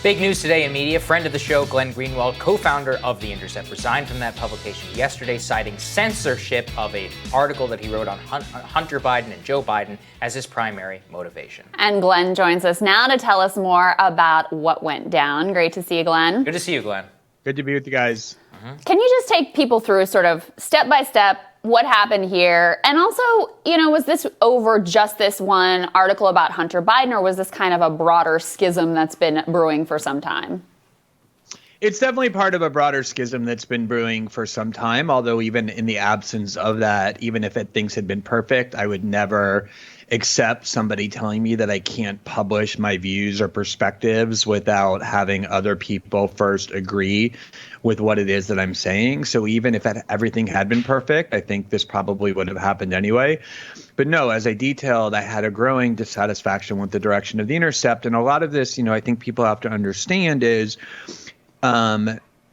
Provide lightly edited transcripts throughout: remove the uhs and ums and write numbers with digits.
Big news today in media. Friend of the show, Glenn Greenwald, co-founder of The Intercept, resigned from that publication yesterday, citing censorship of an article that he wrote on Hunter Biden and Joe Biden as his primary motivation. And Glenn joins us now to tell us more about what went down. Great to see you, Glenn. Good to see you, Glenn. Good to be with you guys. Can you just take people through sort of step by step what happened here? And also, was this over just this one article about Hunter Biden, or was this kind of a broader schism that's been brewing for some time? It's definitely part of a broader schism that's been brewing for some time, although even in the absence of that, even if things had been perfect, I would never accept somebody telling me that I can't publish my views or perspectives without having other people first agree with what it is that I'm saying. So even if everything had been perfect, I think this probably would have happened anyway. But no, as I detailed, I had a growing dissatisfaction with the direction of The Intercept. And a lot of this, I think people have to understand is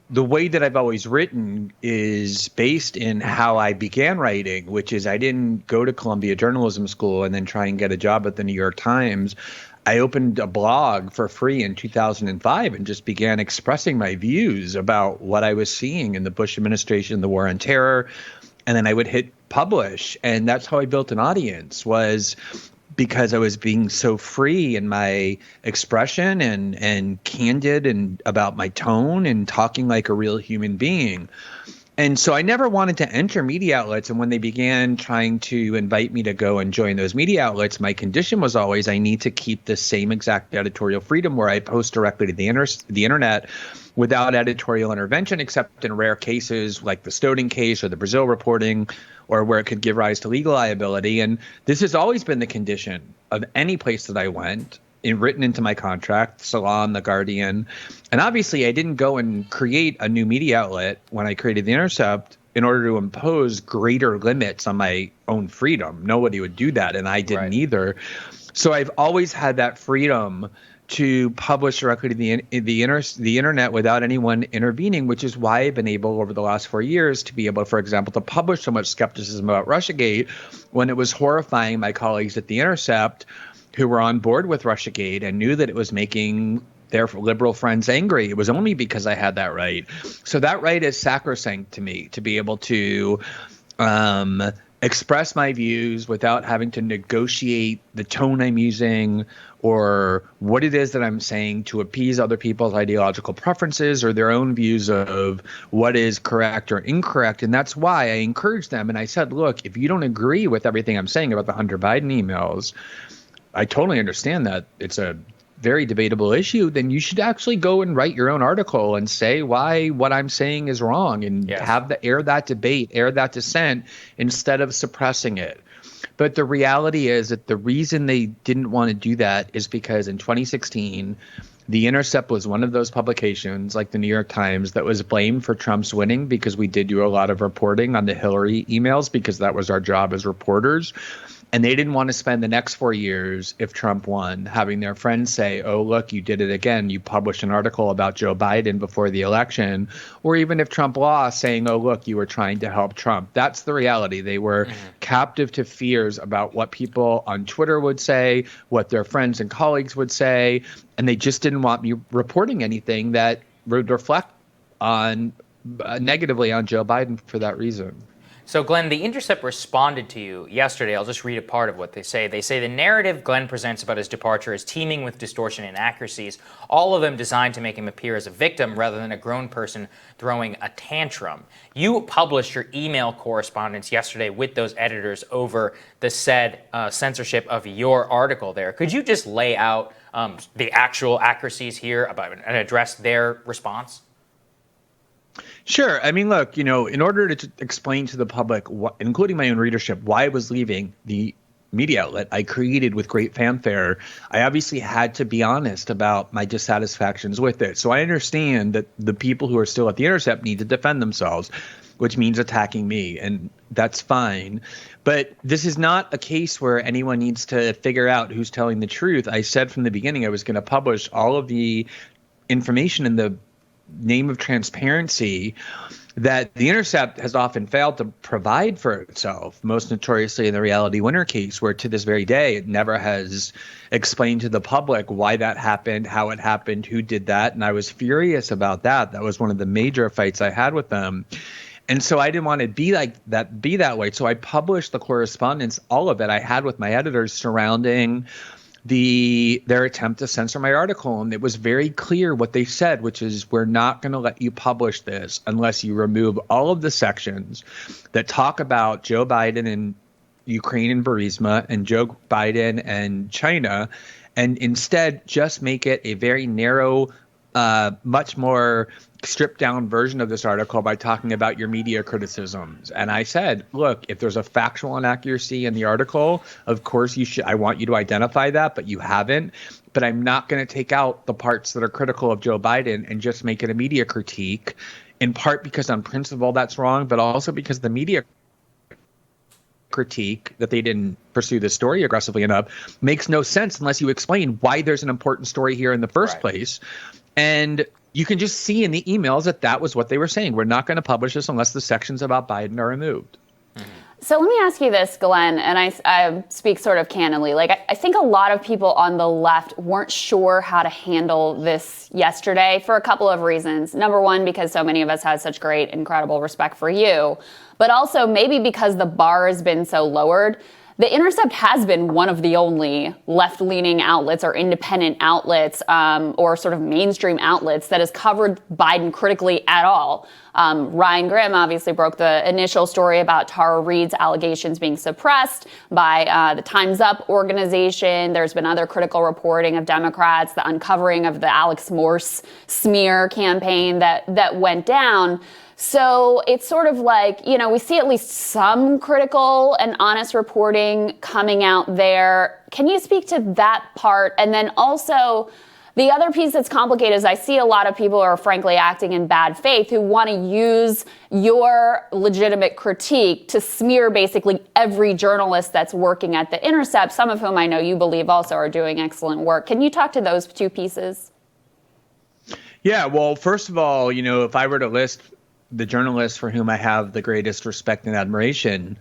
the way that I've always written is based in how I began writing, which is I didn't go to Columbia Journalism School and then try and get a job at the New York Times. I opened a blog for free in 2005 and just began expressing my views about what I was seeing in the Bush administration, the war on terror, and then I would hit publish. And that's how I built an audience, was because I was being so free in my expression and candid and about my tone and talking like a real human being. And so I never wanted to enter media outlets. And when they began trying to invite me to go and join those media outlets, my condition was always I need to keep the same exact editorial freedom where I post directly to the internet without editorial intervention, except in rare cases like the Snowden case or the Brazil reporting, or where it could give rise to legal liability. And this has always been the condition of any place that I went, written into my contract, Salon, The Guardian. And obviously, I didn't go and create a new media outlet when I created The Intercept in order to impose greater limits on my own freedom. Nobody would do that, and I didn't either. So I've always had that freedom to publish directly to the internet without anyone intervening, which is why I've been able over the last 4 years to be able, for example, to publish so much skepticism about Russiagate when it was horrifying my colleagues at The Intercept who were on board with Russiagate and knew that it was making their liberal friends angry. It was only because I had that right. So that right is sacrosanct to me, to be able to express my views without having to negotiate the tone I'm using or what it is that I'm saying to appease other people's ideological preferences or their own views of what is correct or incorrect. And that's why I encouraged them. And I said, look, if you don't agree with everything I'm saying about the Hunter Biden emails, I totally understand that it's a very debatable issue, then you should actually go and write your own article and say why what I'm saying is wrong and air that debate, air that dissent instead of suppressing it. But the reality is that the reason they didn't want to do that is because in 2016, The Intercept was one of those publications like the New York Times that was blamed for Trump's winning because we did do a lot of reporting on the Hillary emails because that was our job as reporters. And they didn't want to spend the next 4 years, if Trump won, having their friends say, oh, look, you did it again. You published an article about Joe Biden before the election. Or even if Trump lost, saying, oh, look, you were trying to help Trump. That's the reality. They were captive to fears about what people on Twitter would say, what their friends and colleagues would say. And they just didn't want me reporting anything that would reflect on negatively on Joe Biden for that reason. So, Glenn, The Intercept responded to you yesterday. I'll just read a part of what they say. They say the narrative Glenn presents about his departure is teeming with distortion and inaccuracies, all of them designed to make him appear as a victim rather than a grown person throwing a tantrum. You published your email correspondence yesterday with those editors over the said censorship of your article there. Could you just lay out the actual accuracies here about and address their response? Sure. I mean, look, in order to explain to the public, including my own readership, why I was leaving the media outlet I created with great fanfare, I obviously had to be honest about my dissatisfactions with it. So I understand that the people who are still at The Intercept need to defend themselves, which means attacking me, and that's fine. But this is not a case where anyone needs to figure out who's telling the truth. I said from the beginning I was going to publish all of the information in the name of transparency that The Intercept has often failed to provide for itself, most notoriously in the Reality Winner case, where to this very day it never has explained to the public why that happened, how it happened, who did that. And I was furious about that. That was one of the major fights I had with them. And so I didn't want to be that way. So I published the correspondence, all of it I had with my editors surrounding their attempt to censor my article. And it was very clear what they said, which is, we're not going to let you publish this unless you remove all of the sections that talk about Joe Biden and Ukraine and Burisma and Joe Biden and China, and instead just make it a very narrow, much more stripped down version of this article by talking about your media criticisms. And I said, look, if there's a factual inaccuracy in the article, of course I want you to identify that, but you haven't. But I'm not going to take out the parts that are critical of Joe Biden and just make it a media critique, in part because on principle that's wrong, but also because the media critique that they didn't pursue this story aggressively enough makes no sense unless you explain why there's an important story here in the first place. And you can just see in the emails that was what they were saying. We're not going to publish this unless the sections about Biden are removed. So let me ask you this, Glenn, and I speak sort of candidly. Like, I think a lot of people on the left weren't sure how to handle this yesterday for a couple of reasons. Number one, because so many of us had such great, incredible respect for you, but also maybe because the bar has been so lowered. The Intercept has been one of the only left-leaning outlets or independent outlets or sort of mainstream outlets that has covered Biden critically at all. Ryan Grimm obviously broke the initial story about Tara Reade's allegations being suppressed by the Time's Up organization. There's been other critical reporting of Democrats, the uncovering of the Alex Morse smear campaign that went down. So it's sort of like, we see at least some critical and honest reporting coming out there. Can you speak to that part? And then also, the other piece that's complicated is I see a lot of people who are frankly acting in bad faith who want to use your legitimate critique to smear basically every journalist that's working at The Intercept, some of whom I know you believe also are doing excellent work. Can you talk to those two pieces? Yeah, well, first of all, if I were to list the journalists for whom I have the greatest respect and admiration,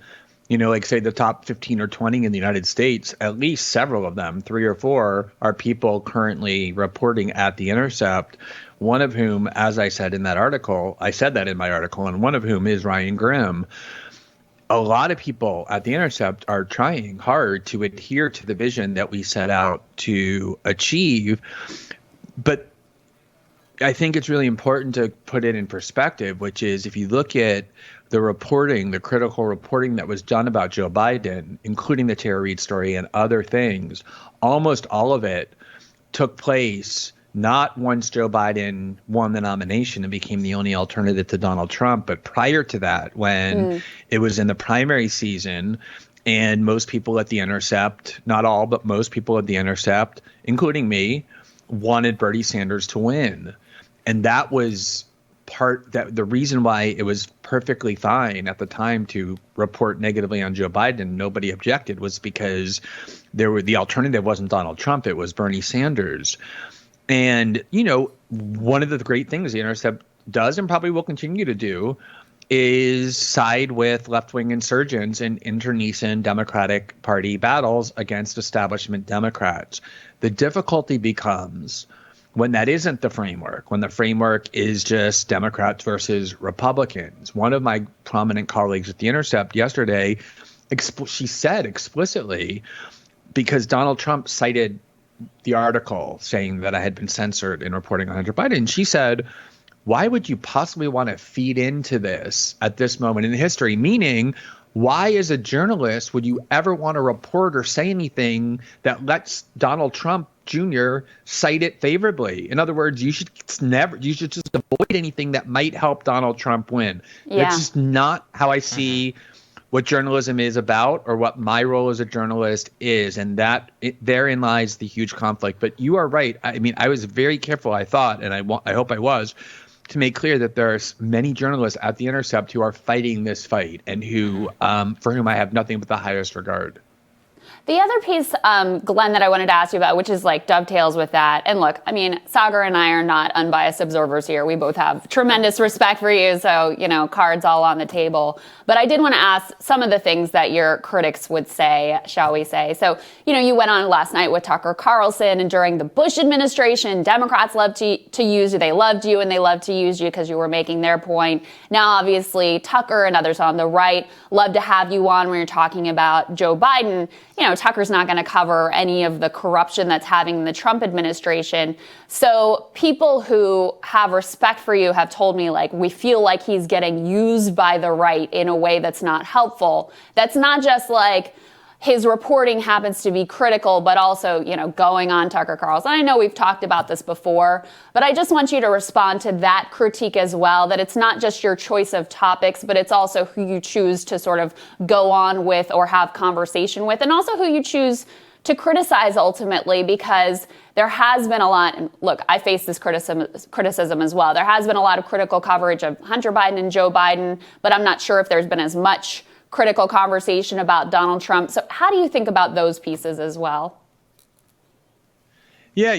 like say the top 15 or 20 in the United States, at least several of them, 3 or 4, are people currently reporting at The Intercept, one of whom, as I said in that article, I said that in my article, and one of whom is Ryan Grimm. A lot of people at The Intercept are trying hard to adhere to the vision that we set out to achieve, but I think it's really important to put it in perspective, which is if you look at the reporting, the critical reporting that was done about Joe Biden, including the Tara Reade story and other things, almost all of it took place not once Joe Biden won the nomination and became the only alternative to Donald Trump, but prior to that, when it was in the primary season. And most people at The Intercept, not all, but most people at The Intercept, including me, wanted Bernie Sanders to win. And that was the reason why it was perfectly fine at the time to report negatively on Joe Biden. Nobody objected, was because the alternative wasn't Donald Trump. It was Bernie Sanders. And, one of the great things The Intercept does and probably will continue to do is side with left-wing insurgents in internecine Democratic Party battles against establishment Democrats. The difficulty becomes when that isn't the framework, when the framework is just Democrats versus Republicans. One of my prominent colleagues at The Intercept yesterday, she said explicitly, because Donald Trump cited the article saying that I had been censored in reporting on Hunter Biden, she said, why would you possibly want to feed into this at this moment in history? Meaning, why as a journalist would you ever want to report or say anything that lets Donald Trump Jr. cite it favorably? In other words, you should just avoid anything that might help Donald Trump win. Yeah. That's just not how I see what journalism is about or what my role as a journalist is. And therein lies the huge conflict. But you are right. I mean, I was very careful, I thought, and I hope I was, to make clear that there are many journalists at The Intercept who are fighting this fight and who, for whom I have nothing but the highest regard. The other piece, Glenn, that I wanted to ask you about, which is like dovetails with that. And look, I mean, Sagar and I are not unbiased observers here. We both have tremendous respect for you. So, cards all on the table. But I did want to ask some of the things that your critics would say, shall we say. So, you went on last night with Tucker Carlson, and during the Bush administration, Democrats loved to use you. They loved you and they loved to use you because you were making their point. Now, obviously, Tucker and others on the right love to have you on when you're talking about Joe Biden. Tucker's not going to cover any of the corruption that's having in the Trump administration. So people who have respect for you have told me, like, we feel like he's getting used by the right in a way that's not helpful. That's not just like his reporting happens to be critical, but also, going on Tucker Carlson. I know we've talked about this before, but I just want you to respond to that critique as well, that it's not just your choice of topics, but it's also who you choose to sort of go on with or have conversation with, and also who you choose to criticize ultimately, because there has been a lot, and look, I face this criticism as well. There has been a lot of critical coverage of Hunter Biden and Joe Biden, but I'm not sure if there's been as much critical conversation about Donald Trump. So how do you think about those pieces as well? Yeah,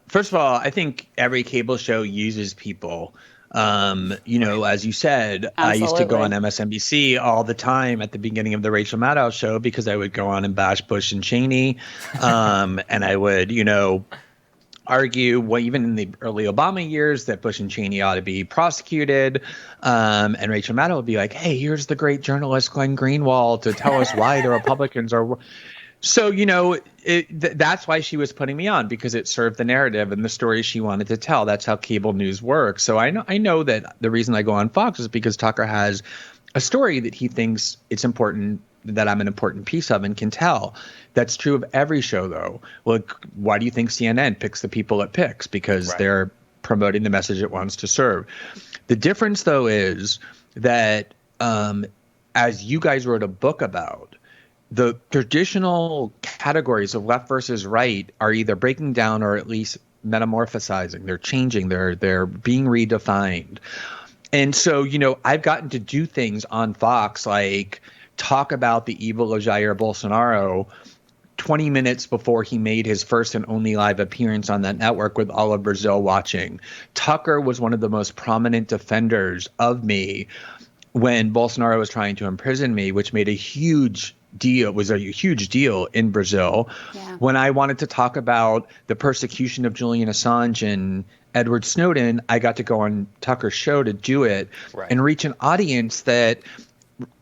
first of all, I think every cable show uses people. As you said, Absolutely. I used to go on MSNBC all the time at the beginning of the Rachel Maddow show because I would go on and bash Bush and Cheney. And I would, argue, even in the early Obama years, that Bush and Cheney ought to be prosecuted. And Rachel Maddow would be like, hey, here's the great journalist Glenn Greenwald to tell us why the Republicans are. So, that's why she was putting me on, because it served the narrative and the story she wanted to tell. That's how cable news works. So I know that the reason I go on Fox is because Tucker has a story that he thinks it's important, that I'm an important piece of and can tell. That's true of every show, though. Like, why do you think CNN picks the people it picks? Because they're promoting the message it wants to serve. The difference, though, is that as you guys wrote a book about, the traditional categories of left versus right are either breaking down or at least metamorphosizing. They're changing. They're being redefined. And so, I've gotten to do things on Fox like talk about the evil of Jair Bolsonaro 20 minutes before he made his first and only live appearance on that network with all of Brazil watching. Tucker was one of the most prominent defenders of me when Bolsonaro was trying to imprison me, which made a huge deal, was a huge deal in Brazil. Yeah. When I wanted to talk about the persecution of Julian Assange and Edward Snowden, I got to go on Tucker's show to do it and reach an audience that,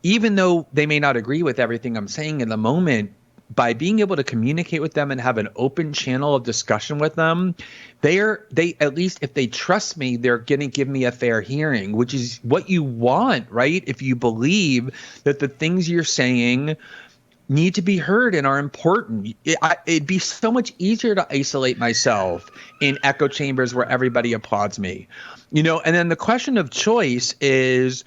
even though they may not agree with everything I'm saying in the moment, by being able to communicate with them and have an open channel of discussion with them, they at least, if they trust me, they're going to give me a fair hearing, which is what you want, right? If you believe that the things you're saying need to be heard and are important. It'd be so much easier to isolate myself in echo chambers where everybody applauds me, and then the question of choice is,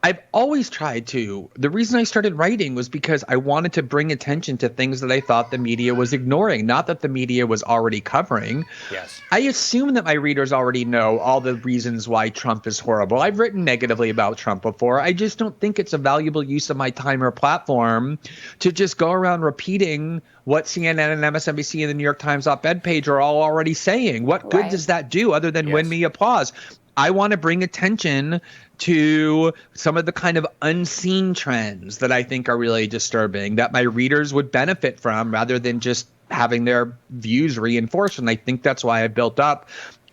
I've always tried to. The reason I started writing was because I wanted to bring attention to things that I thought the media was ignoring, not that the media was already covering. Yes. I assume that my readers already know all the reasons why Trump is horrible. I've written negatively about Trump before. I just don't think it's a valuable use of my time or platform to just go around repeating what CNN and MSNBC and the New York Times op-ed page are all already saying. What good does that do other than win me applause? I want to bring attention to some of the kind of unseen trends that I think are really disturbing, that my readers would benefit from rather than just having their views reinforced. And I think that's why I've built up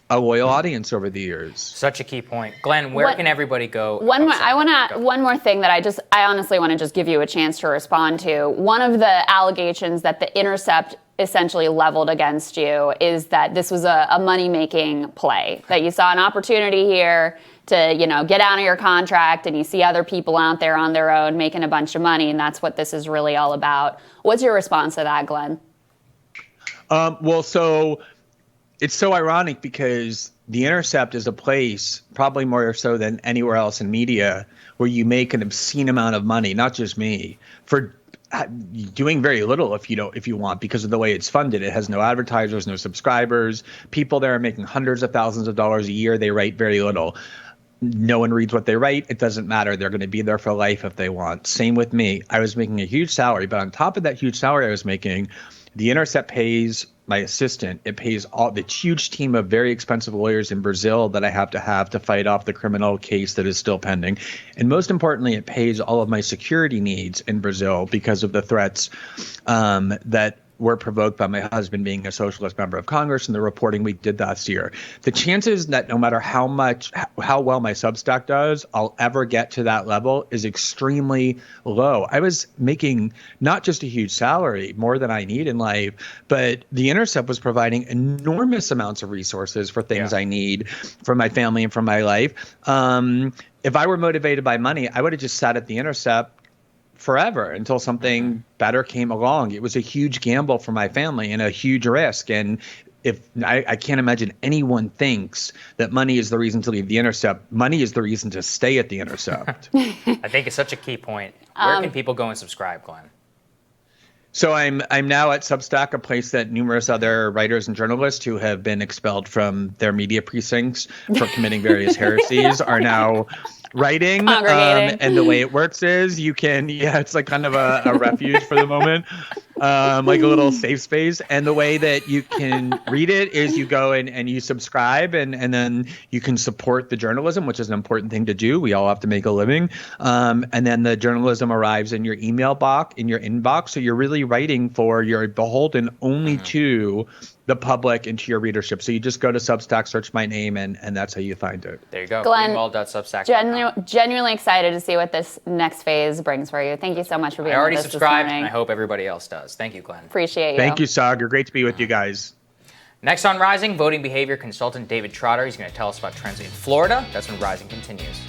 a loyal audience over the years. Such a key point. Glenn, where can everybody go? One more thing that I honestly want to just give you a chance to respond to. One of the allegations that the Intercept essentially leveled against you is that this was a money-making play, that you saw an opportunity here to, get out of your contract, and you see other people out there on their own making a bunch of money, and that's what this is really all about. What's your response to that, Glenn? So it's so ironic because The Intercept is a place, probably more so than anywhere else in media, where you make an obscene amount of money, not just me, for doing very little if you want, because of the way it's funded. It has no advertisers, no subscribers. People there are making hundreds of thousands of dollars a year. They write very little. no one reads what they write. It doesn't matter. They're going to be there for life if they want. Same with me. I was making a huge salary, but on top of that huge salary I was making, The Intercept pays my assistant. It pays all the huge team of very expensive lawyers in Brazil that I have to fight off the criminal case that is still pending. And most importantly, it pays all of my security needs in Brazil because of the threats that were provoked by my husband being a socialist member of Congress and the reporting we did last year. The chances that no matter how well my Substack does, I'll ever get to that level is extremely low. I was making not just a huge salary, more than I need in life, but The Intercept was providing enormous amounts of resources for things I need for my family and for my life. If I were motivated by money, I would have just sat at The Intercept forever until something better came along. It was a huge gamble for my family and a huge risk. And if I can't imagine anyone thinks that money is the reason to leave The Intercept, money is the reason to stay at The Intercept. I think it's such a key point. Where can people go and subscribe, Glenn? So I'm now at Substack, a place that numerous other writers and journalists who have been expelled from their media precincts for committing various heresies are now writing. And the way it works is you can, it's like kind of a refuge for the moment, like a little safe space. And the way that you can read it is you go and you subscribe and then you can support the journalism, which is an important thing to do. We all have to make a living. And then the journalism arrives in your email box, in your inbox. So you're really writing you're beholden only to the public and to your readership. So you just go to Substack, search my name, and that's how you find it. There you go. Glenn, Greenwald.substack.com. Genuinely excited to see what this next phase brings for you. Thank you so much for being with us this morning. I already subscribed, and I hope everybody else does. Thank you, Glenn. Appreciate you. Thank you, Sagar. Great to be with you guys. Next on Rising, voting behavior consultant David Trotter. He's going to tell us about trends in Florida. That's when Rising continues.